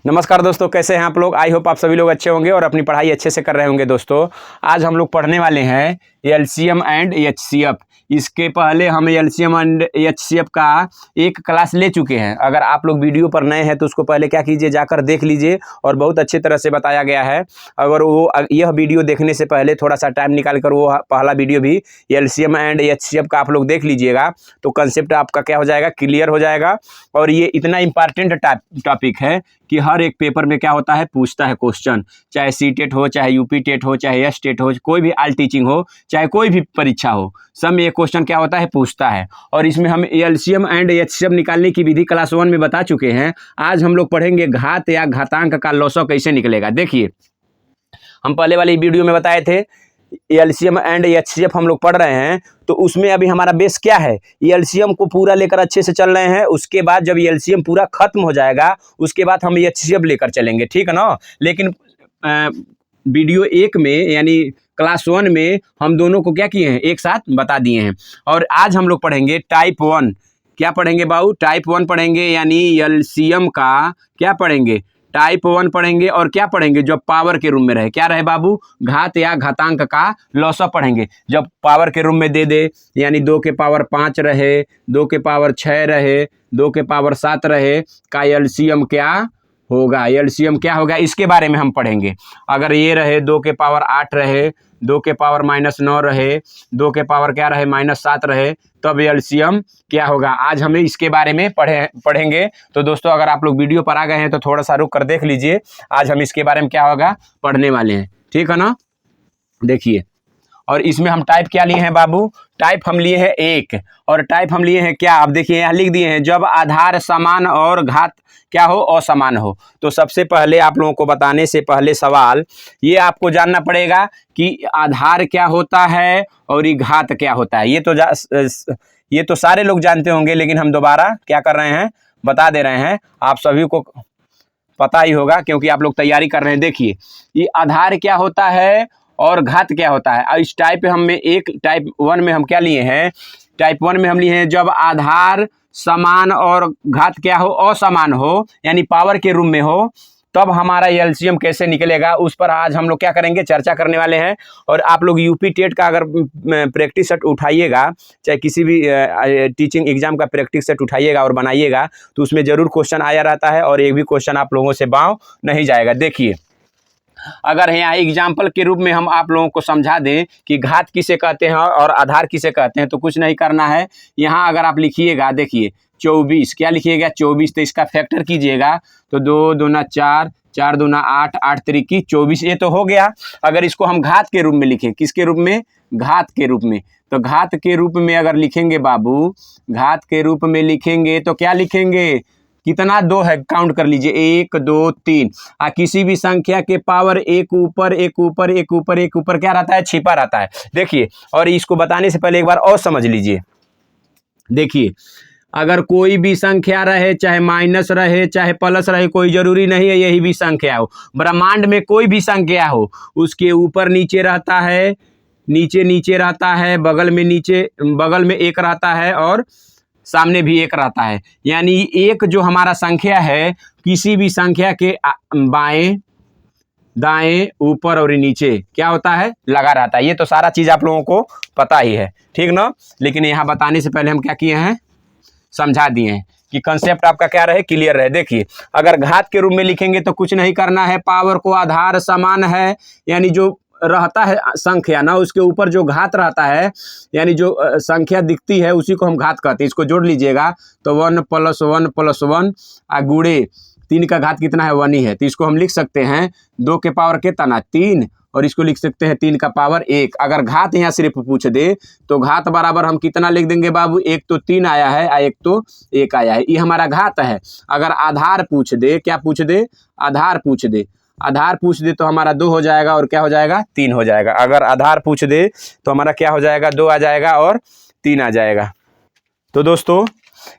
नमस्कार दोस्तों, कैसे हैं आप लोग। आई होप आप सभी लोग अच्छे होंगे और अपनी पढ़ाई अच्छे से कर रहे होंगे। दोस्तों आज हम लोग पढ़ने वाले हैं एलसीएम एंड एचसीएफ। इसके पहले हम एलसीएम एंड एचसीएफ का एक क्लास ले चुके हैं। अगर आप लोग वीडियो पर नए हैं तो उसको पहले क्या कीजिए, जाकर देख लीजिए और बहुत अच्छी तरह से बताया गया है। अगर वो यह वीडियो देखने से पहले थोड़ा सा टाइम निकाल कर वो पहला वीडियो भी एलसीएम एंड एचसीएफ का आप लोग देख लीजिएगा तो कंसेप्ट आपका क्या हो जाएगा, क्लियर हो जाएगा। और ये इतना इंपॉर्टेंट टॉपिक है कि हर एक पेपर में क्या होता है, पूछता है क्वेश्चन। चाहे सीटेट हो, चाहे यूपी टेट हो, चाहे एस टेट हो, कोई भी आल टीचिंग हो, चाहे कोई भी परीक्षा हो, सब में ये क्वेश्चन क्या होता है, पूछता है। और इसमें हम एलसीएम एंड एचसीएफ निकालने की विधि क्लास 1 में बता चुके हैं। आज हम लोग पढ़ेंगे घात या घातांक का लॉसव कैसे निकलेगा। देखिए, हम पहले वाली वीडियो में बताए थे एलसीएम एंड एचसीएफ हम लोग पढ़ रहे हैं, तो उसमें अभी हमारा बेस क्या है, एलसीएम को पूरा लेकर अच्छे से चल रहे हैं। उसके बाद जब एलसीएम पूरा खत्म हो जाएगा उसके बाद हम एचसीएफ लेकर चलेंगे, ठीक है ना। लेकिन वीडियो 1 में यानी क्लास 1 में हम दोनों को क्या किए हैं, एक साथ बता दिए हैं। और आज हम लोग पढ़ेंगे टाइप 1। क्या पढ़ेंगे बाबू, टाइप 1 पढ़ेंगे, यानी एलसीएम का क्या पढ़ेंगे, टाइप 1 पढ़ेंगे। और क्या पढ़ेंगे, जब पावर के रूम में रहे, क्या रहे बाबू, घात या घातांक का लॉसव पढ़ेंगे। जब पावर के रूम में दे दे, यानी 2 के पावर 5 रहे, 2 के पावर 6 रहे, 2 के पावर 7 रहे, का एलसीएम क्या होगा, एलसीएम क्या होगा, इसके बारे में हम पढ़ेंगे। अगर ये रहे 2 के पावर 8 रहे, 2 के पावर -9 रहे, 2 के पावर क्या रहे, -7 रहे, तब एलसीएम क्या होगा। आज हमें इसके बारे में पढ़ेंगे। तो दोस्तों अगर आप लोग वीडियो पर आ गए हैं तो थोड़ा सा रुक कर देख लीजिए। आज हम इसके बारे में क्या होगा पढ़ने वाले हैं, ठीक है ना। देखिए, और इसमें हम टाइप क्या लिए हैं बाबू, टाइप हम लिए हैं 1। और टाइप हम लिए हैं क्या, अब देखिए यहाँ लिख दिए हैं, जब आधार समान और घात क्या हो, असमान हो। तो सबसे पहले आप लोगों को बताने से पहले सवाल ये आपको जानना पड़ेगा कि आधार क्या होता है और ये घात क्या होता है। ये तो सारे लोग जानते होंगे, लेकिन हम दोबारा क्या कर रहे हैं, बता दे रहे हैं। आप सभी को पता ही होगा क्योंकि आप लोग तैयारी कर रहे हैं। देखिए, ये आधार क्या होता है और घात क्या होता है। और इस टाइप टाइप 1 में हम क्या लिए हैं, टाइप 1 में हम लिए हैं जब आधार समान और घात क्या हो, असमान हो, यानी पावर के रूम में हो, तब हमारा एलसीएम कैसे निकलेगा, उस पर आज हम लोग क्या करेंगे, चर्चा करने वाले हैं। और आप लोग यूपी टेट का अगर प्रैक्टिस सेट उठाइएगा, चाहे किसी भी टीचिंग एग्जाम का प्रैक्टिस सेट उठाइएगा और बनाइएगा, तो उसमें जरूर क्वेश्चन आया रहता है और एक भी क्वेश्चन आप लोगों से बाँव नहीं जाएगा। देखिए, अगर यहाँ एग्जाम्पल के रूप में हम आप लोगों को समझा दें कि घात किसे कहते हैं और आधार किसे कहते हैं, तो कुछ नहीं करना है। यहाँ अगर आप लिखिएगा, देखिए 24, क्या लिखिएगा 24, तो इसका फैक्टर कीजिएगा तो 2 दूना 4, 4 दूना 8, 8 त्रिकी 24, ये तो हो गया। अगर इसको हम घात के रूप में लिखें, किसके रूप में, घात के रूप में, तो घात के रूप में अगर लिखेंगे बाबू, घात के रूप में लिखेंगे तो क्या लिखेंगे, कितना 2 है, काउंट कर लीजिए, 1 2 3। किसी भी संख्या के पावर एक ऊपर एक ऊपर एक ऊपर एक ऊपर क्या रहता है, छिपा रहता है। देखिए, और इसको बताने से पहले एक बार और समझ लीजिए। देखिए, अगर कोई भी संख्या रहे, चाहे माइनस रहे चाहे प्लस रहे, कोई जरूरी नहीं है यही भी संख्या हो, ब्रह्मांड में कोई भी संख्या हो, उसके ऊपर नीचे रहता है, नीचे नीचे रहता है, बगल में नीचे, बगल में एक रहता है और सामने भी एक रहता है। यानी एक जो हमारा संख्या है, किसी भी संख्या के बाएं दाएं ऊपर और नीचे क्या होता है, लगा रहता है। ये तो सारा चीज आप लोगों को पता ही है, ठीक ना। लेकिन यहाँ बताने से पहले हम क्या किए हैं, समझा दिए हैं कि कंसेप्ट आपका क्या रहे, क्लियर रहे। देखिए, अगर घात के रूप में लिखेंगे तो कुछ नहीं करना है, पावर को आधार समान है, यानी जो रहता है संख्या ना, उसके ऊपर जो घात रहता है, यानी जो संख्या दिखती है उसी को हम घात कहते हैं। इसको जोड़ लीजिएगा तो 1 + 1 + 1 गुणे 3 का घात कितना है, 1 ही है। तो इसको हम लिख सकते हैं 2 के पावर कितना, 3, और इसको लिख सकते हैं 3 का पावर 1। अगर घात यहाँ सिर्फ पूछ दे तो घात बराबर हम कितना लिख देंगे बाबू, एक तो 3 आया है और एक तो 1 आया है, ये हमारा घात है। अगर आधार पूछ दे, क्या पूछ दे, आधार पूछ दे, आधार पूछ दे तो हमारा 2 हो जाएगा और क्या हो जाएगा, 3 हो जाएगा। अगर आधार पूछ दे तो हमारा क्या हो जाएगा, 2 आ जाएगा और 3 आ जाएगा। तो दोस्तों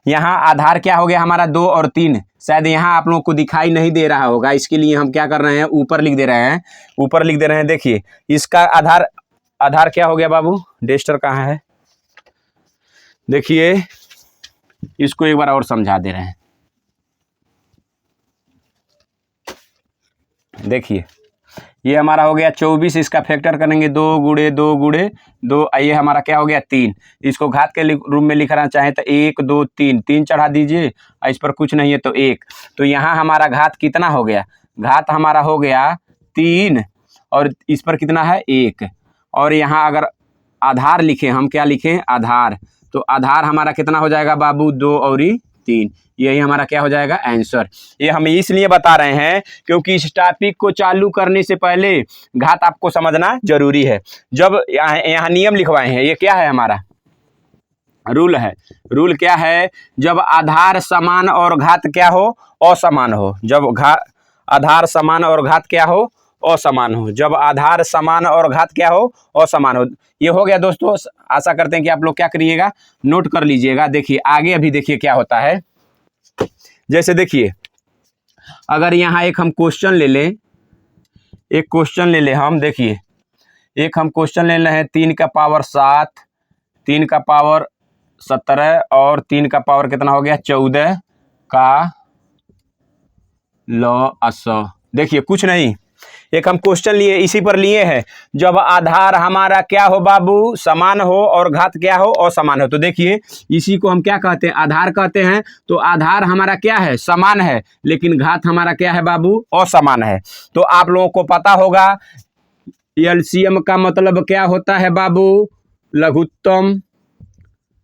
यहाँ आधार क्या हो गया हमारा, 2 और 3। शायद यहाँ आप लोगों को दिखाई नहीं दे रहा होगा, इसके लिए हम क्या कर रहे हैं, ऊपर लिख दे रहे हैं, ऊपर लिख दे रहे हैं। देखिए, इसका आधार क्या हो गया बाबू, डेस्टर कहाँ है, देखिए इसको एक बार और समझा दे रहे हैं। देखिए ये हमारा हो गया 24, इसका फैक्टर करेंगे 2 गुणे 2 गुणे 2, ये हमारा क्या हो गया 3। इसको घात के रूप में लिखना चाहें तो 1 2 3 3 चढ़ा दीजिए, इस पर कुछ नहीं है तो 1। तो यहाँ हमारा घात कितना हो गया, घात हमारा हो गया 3 और इस पर कितना है 1। और यहाँ अगर आधार लिखें, हम क्या लिखें आधार, तो आधार हमारा कितना हो जाएगा बाबू 2 और 3, यही हमारा क्या हो जाएगा आंसर। ये हम इसलिए बता रहे हैं क्योंकि इस टॉपिक को चालू करने से पहले घात आपको समझना जरूरी है। जब यहाँ नियम लिखवाए हैं, ये क्या है हमारा रूल है, रूल क्या है, जब आधार समान और घात क्या हो असमान हो, जब आधार समान और घात क्या हो असमान हो, जब आधार समान और घात क्या हो असमान हो। ये हो गया दोस्तों, आशा करते हैं कि आप लोग क्या करिएगा नोट कर लीजिएगा। देखिए आगे अभी देखिए क्या होता है, जैसे देखिए अगर यहाँ एक हम क्वेश्चन ले लें, एक क्वेश्चन ले लें हम, देखिए एक हम क्वेश्चन ले रहे हैं 3 का पावर 7, 3 का पावर 17 और 3 का पावर कितना हो गया 14 का लॉ। देखिए कुछ नहीं, एक हम क्वेश्चन लिए इसी पर लिए हैं, जब आधार हमारा क्या हो बाबू समान हो और घात क्या हो असमान हो। तो देखिए इसी को हम क्या कहते हैं आधार कहते हैं। तो आधार हमारा क्या है समान है, लेकिन घात हमारा क्या है बाबू असमान है। तो आप लोगों को पता होगा एलसीएम का मतलब क्या होता है बाबू लघुत्तम,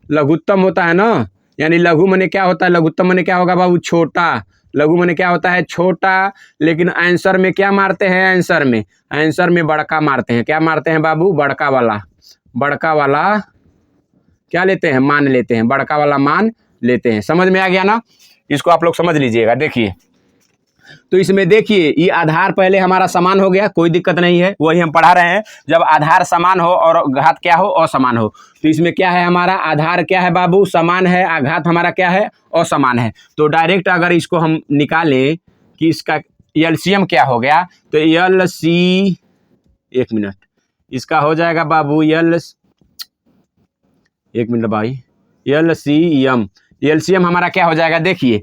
लघुत्तम होता है ना, यानी लघु माने क्या होता है, लघुत्तम माने क्या होगा बाबू छोटा, लघु माने क्या होता है छोटा, लेकिन आंसर में क्या मारते हैं, आंसर में बड़का मारते हैं। क्या मारते हैं बाबू बड़का वाला, बड़का वाला क्या लेते हैं मान लेते हैं, बड़का वाला मान लेते हैं। समझ में आ गया ना, इसको आप लोग समझ लीजिएगा। देखिए तो इसमें देखिए ये आधार पहले हमारा समान हो गया, कोई दिक्कत नहीं है, वही हम पढ़ा रहे हैं। जब आधार समान हो और घात क्या हो असमान हो, तो इसमें क्या है हमारा आधार क्या है बाबू समान है, घात हमारा क्या है असमान है। तो डायरेक्ट अगर इसको हम निकालें कि इसका एलसीएम क्या हो गया, तो एलसी, एक मिनट, इसका हो जाएगा बाबू एक मिनट भाई, एलसीएम हमारा क्या हो जाएगा। देखिए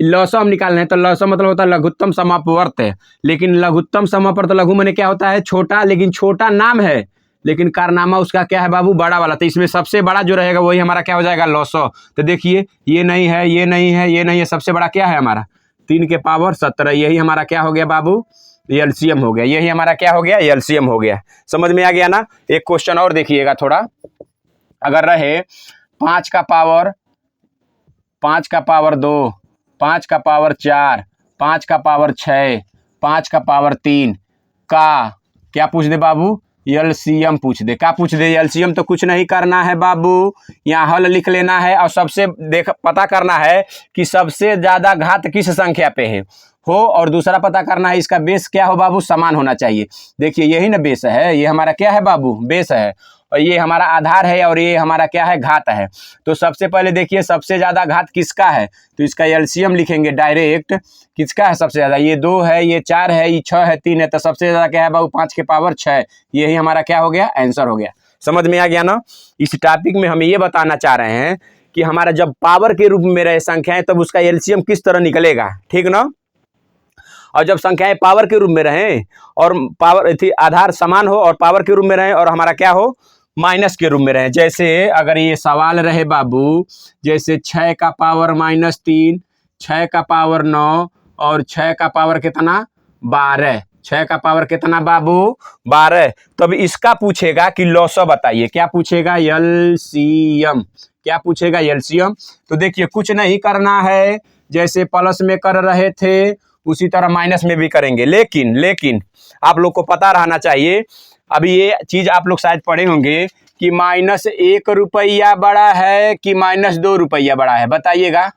लौसम हम निकालना है तो लौसम मतलब होता है लघुत्तम समापवर्त है, लेकिन लघुत्तम समापवर्त लघु माने क्या होता है छोटा, लेकिन छोटा नाम है लेकिन कारनामा उसका क्या है बाबू बड़ा वाला। तो इसमें सबसे बड़ा जो रहेगा वही हमारा क्या हो जाएगा लौसौ। तो देखिए ये नहीं है, ये नहीं है, ये नहीं है, सबसे बड़ा क्या है हमारा 3 के पावर 17, यही हमारा क्या हो गया बाबू एलसीएम हो गया, यही हमारा क्या हो गया एलसीएम हो गया। समझ में आ गया ना। एक क्वेश्चन और देखिएगा थोड़ा, अगर रहे 5 का पावर 2, 5 का पावर 4, 5 का पावर 6, 5 का पावर 3 का क्या पूछ दे बाबू एलसीएम पूछ दे। क्या पूछ दे एलसीएम, तो कुछ नहीं करना है बाबू, यहाँ हल लिख लेना है और सबसे पता करना है कि सबसे ज़्यादा घात किस संख्या पे है हो, और दूसरा पता करना है इसका बेस क्या हो बाबू समान होना चाहिए। देखिए यही ना बेस है, ये हमारा क्या है बाबू बेस है, और ये हमारा आधार है और ये हमारा क्या है घात है। तो सबसे पहले देखिए सबसे ज़्यादा घात किसका है, तो इसका एलसीएम लिखेंगे डायरेक्ट, किसका है सबसे ज़्यादा, ये 2 है, ये 4 है, ये 6 है, 3 है, तो सबसे ज़्यादा क्या है बाबू 5 के पावर 6, यही हमारा क्या हो गया आंसर हो गया। समझ में आ गया ना। इस टॉपिक में हम ये बताना चाह रहे हैं कि हमारा जब पावर के रूप में रहे संख्याएं तब उसका एलसीएम किस तरह निकलेगा, ठीक ना। और जब संख्याएं पावर के रूप में रहें और पावर थी आधार समान हो और पावर के रूप में रहें और हमारा क्या हो माइनस के रूप में रहें। जैसे अगर ये सवाल रहे बाबू, जैसे 6 का पावर -3, 6 का पावर 9 और 6 का पावर कितना 12, 6 का पावर कितना बाबू 12, तब इसका पूछेगा कि लॉसो बताइए। क्या पूछेगा एलसीएम, क्या पूछेगा एलसीएम। तो देखिए कुछ नहीं करना है, जैसे प्लस में कर रहे थे उसी तरह माइनस में भी करेंगे, लेकिन आप लोग को पता रहना चाहिए, अभी ये चीज़ आप लोग शायद पढ़े होंगे कि -1 रुपया बड़ा है कि -2 रुपया बड़ा है, बताइएगा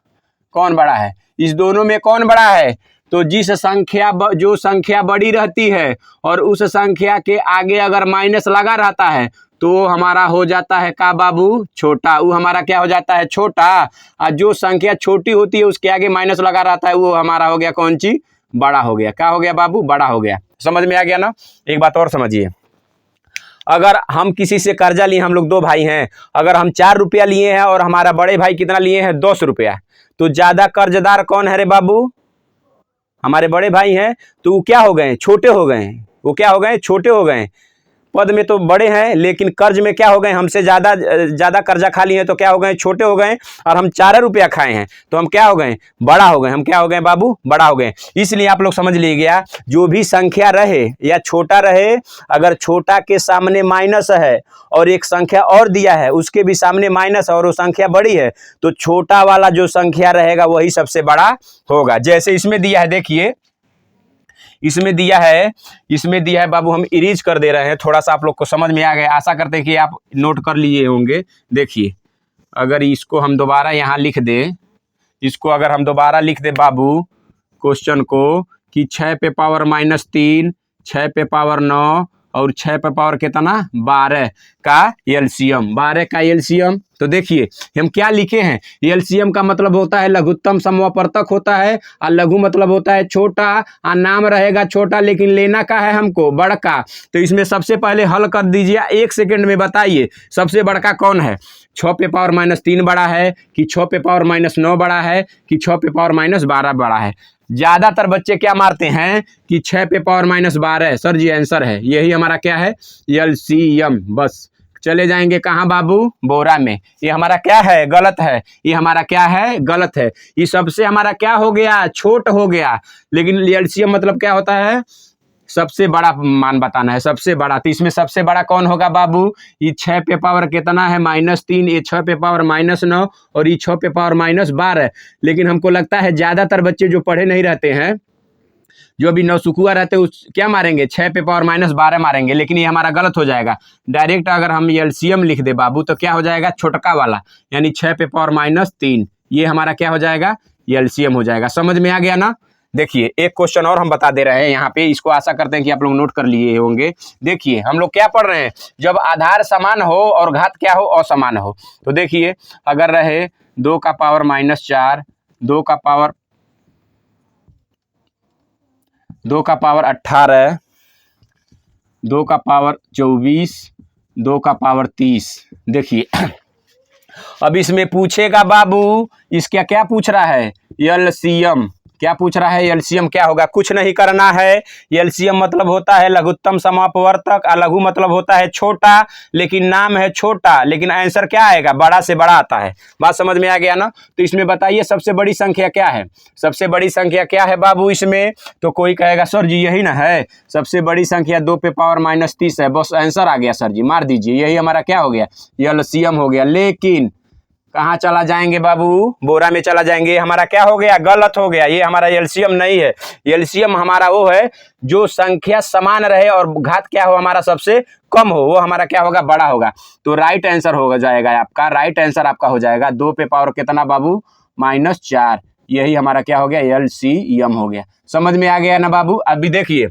कौन बड़ा है, इस दोनों में कौन बड़ा है। तो जिस संख्या जो संख्या बड़ी रहती है और उस संख्या के आगे अगर माइनस लगा रहता है तो हमारा हो जाता है का बाबू छोटा, वो हमारा क्या हो जाता है छोटा, और जो संख्या छोटी होती है उसके आगे माइनस लगा रहता है वो हमारा हो गया कौन चीज बड़ा हो गया। क्या हो गया बाबू बड़ा हो गया। समझ में आ गया ना। एक बात और समझिए, अगर हम किसी से कर्जा लिए, हम लोग 2 भाई हैं, अगर हम 4 रुपया लिए हैं और हमारा बड़े भाई कितना लिए हैं 10 रुपया, तो ज़्यादा कर्जदार कौन है रे बाबू, हमारे बड़े भाई हैं तो वो क्या हो गए, छोटे हो गए, वो क्या हो गए, छोटे हो गए। पद में तो बड़े हैं लेकिन कर्ज में क्या हो गए, हमसे ज़्यादा कर्जा खा लिए हैं तो क्या हो गए, छोटे हो गए। और हम 4 रुपया खाए हैं तो हम क्या हो गए, बड़ा हो गए। हम क्या हो गए बाबू, बड़ा हो गए। इसलिए आप लोग समझ लीजिएगा, जो भी संख्या रहे या छोटा रहे, अगर छोटा के सामने माइनस है और एक संख्या और दिया है उसके भी सामने माइनस और वो संख्या बड़ी है, तो छोटा वाला जो संख्या रहेगा वही सबसे बड़ा होगा। जैसे इसमें दिया है, देखिए इसमें दिया है बाबू, हम इरेज कर दे रहे हैं, थोड़ा सा आप लोग को समझ में आ गया। आशा करते हैं कि आप नोट कर लिए होंगे। देखिए अगर इसको हम दोबारा यहाँ लिख दें, इसको अगर हम दोबारा लिख दें बाबू क्वेश्चन को, कि 6 पे पावर -3, 6 पे पावर 9 और 6 पे पावर कितना 12 का एलसीएम, 12 का एलसीएम। तो देखिए हम क्या लिखे हैं, एलसीएम का मतलब होता है लघुत्तम समवर्तक होता है, और लघु मतलब होता है छोटा, और नाम रहेगा छोटा लेकिन लेना का है हमको बड़का। तो इसमें सबसे पहले हल कर दीजिए, 1 सेकंड में बताइए सबसे बड़का कौन है। 6 पे पावर -3 बड़ा है कि 6 पे पावर -9 बड़ा है कि 6 पे पावर -12 बड़ा है। ज़्यादातर बच्चे क्या मारते हैं कि 6 पे पावर -12 सर जी आंसर है। यही हमारा क्या है, एलसीएम। बस चले जाएंगे कहाँ बाबू, बोरा में। ये हमारा क्या है, गलत है। ये हमारा क्या है, गलत है। ये सबसे हमारा क्या हो गया, छोट हो गया। लेकिन एलसीएम मतलब क्या होता है, सबसे बड़ा मान बताना है, सबसे बड़ा। तो इसमें सबसे बड़ा कौन होगा बाबू, ये 6 पे पावर कितना है -3, ये 6 पे पावर -9 और ये 6 पे पावर -12। लेकिन हमको लगता है ज़्यादातर बच्चे जो पढ़े नहीं रहते हैं, जो अभी नौसुखुआ रहते हैं, उस क्या मारेंगे, 6 पे पावर -12 मारेंगे। लेकिन ये हमारा गलत हो जाएगा। डायरेक्ट अगर हम एलसीएम लिख दे बाबू तो क्या हो जाएगा, छोटका वाला, यानी 6 पे पावर -3, ये हमारा क्या हो जाएगा, एलसीएम हो जाएगा। समझ में आ गया ना। देखिए एक क्वेश्चन और हम बता दे रहे हैं यहाँ पे, इसको आशा करते हैं कि आप लोग नोट कर लिए होंगे। देखिए हम लोग क्या पढ़ रहे हैं, जब आधार समान हो और घात क्या हो, असमान हो। तो देखिए अगर रहे 2 का पावर -4, 2 का पावर 18, 2 का पावर 24, 2 का पावर 30। देखिए अब इसमें पूछेगा बाबू, इसका क्या पूछ रहा है, एलसीएम। क्या पूछ रहा है, एलसीएम क्या होगा, कुछ नहीं करना है। एलसीएम मतलब होता है लघुत्तम समापवर्तक, और लघु मतलब होता है छोटा, लेकिन नाम है छोटा, लेकिन आंसर क्या आएगा, बड़ा से बड़ा आता है। बात समझ में आ गया ना। तो इसमें बताइए सबसे बड़ी संख्या क्या है, सबसे बड़ी संख्या क्या है बाबू इसमें। तो कोई कहेगा सर जी यही ना है, सबसे बड़ी संख्या 2 पे पावर -30 है। बस आंसर आ गया सर जी, मार दीजिए, यही हमारा क्या हो गया, एलसीएम हो गया। लेकिन कहाँ चला जाएंगे बाबू, बोरा में चला जाएंगे। हमारा क्या हो गया, गलत हो गया। ये हमारा एलसीएम नहीं है। एलसीएम हमारा वो है जो संख्या समान रहे और घात क्या हो हमारा सबसे कम हो, वो हमारा क्या होगा, बड़ा होगा। तो राइट आंसर हो जाएगा आपका, राइट आंसर आपका हो जाएगा 2 पे पावर कितना बाबू, -4। यही हमारा क्या हो गया, एलसीएम हो गया। समझ में आ गया ना बाबू। अभी देखिए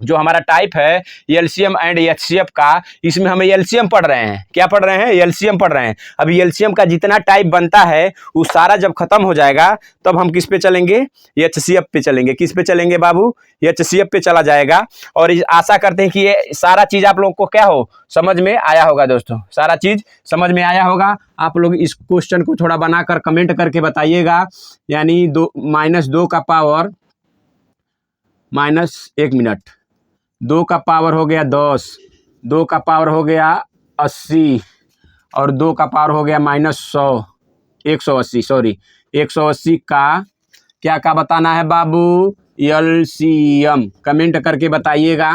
जो हमारा टाइप है एलसीएम एंड एचसीएफ का, इसमें हम एलसीएम पढ़ रहे हैं। क्या पढ़ रहे हैं, एलसीएम पढ़ रहे हैं। अभी एलसीएम का जितना टाइप बनता है वो सारा जब खत्म हो जाएगा तब हम किस पे चलेंगे, एचसीएफ पे चलेंगे। किस पे चलेंगे बाबू, एचसीएफ पे चला जाएगा। और आशा करते हैं कि ये सारा चीज़ आप लोगों को क्या हो, समझ में आया होगा दोस्तों, सारा चीज़ समझ में आया होगा। आप लोग इस क्वेश्चन को थोड़ा बनाकर कमेंट करके बताइएगा। यानी -2 का पावर -1 मिनट, 2 का पावर हो गया 10, 2 का पावर हो गया 80 और 2 का पावर हो गया -100, 180 सॉरी 180 का क्या बताना है बाबू, एलसीएम। कमेंट करके बताइएगा।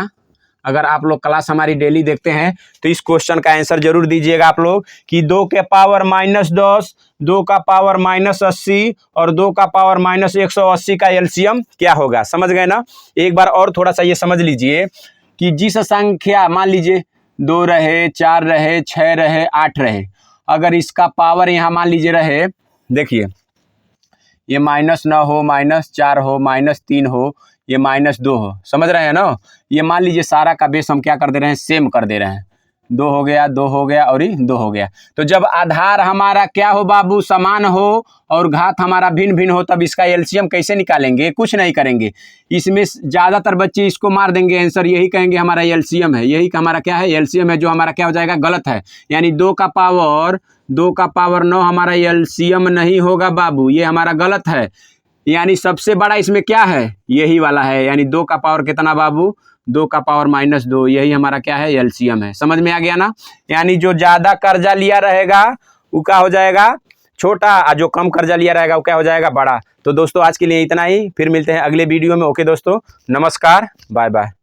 अगर आप लोग क्लास हमारी डेली देखते हैं तो इस क्वेश्चन का आंसर जरूर दीजिएगा आप लोग, कि 2 के पावर -10, 2 का पावर -80 और 2 का पावर -180 का एलसीएम क्या होगा। समझ गए ना। एक बार और थोड़ा सा ये समझ लीजिए कि जिस संख्या, मान लीजिए 2 रहे, 4 रहे, 6 रहे, 8 रहे, अगर इसका पावर यहाँ मान लीजिए रहे, देखिए ये -9 हो, -4 हो, -3 हो, ये -2 हो। समझ रहे हैं ना। ये मान लीजिए सारा का बेस हम क्या कर दे रहे हैं, सेम कर दे रहे हैं। 2 हो गया, 2 हो गया और ये 2 हो गया। तो जब आधार हमारा क्या हो बाबू, समान हो और घात हमारा भिन्न भिन्न हो, तब इसका एलसीएम कैसे निकालेंगे, कुछ नहीं करेंगे। इसमें ज़्यादातर बच्चे इसको मार देंगे आंसर, यही कहेंगे हमारा एलसीएम है, यही हमारा क्या है, एलसीएम है, जो हमारा क्या हो जाएगा, गलत है। यानी 2 का पावर 9 हमारा एलसीएम नहीं होगा बाबू, ये हमारा गलत है। यानी सबसे बड़ा इसमें क्या है, यही वाला है, यानी 2 का पावर कितना बाबू, 2 का पावर -2, यही हमारा क्या है, एलसीएम है। समझ में आ गया ना। यानी जो ज़्यादा कर्जा लिया रहेगा वो क्या हो जाएगा, छोटा, और जो कम कर्जा लिया रहेगा वो क्या हो जाएगा, बड़ा। तो दोस्तों आज के लिए इतना ही, फिर मिलते हैं अगले वीडियो में। ओके दोस्तों, नमस्कार, बाय बाय।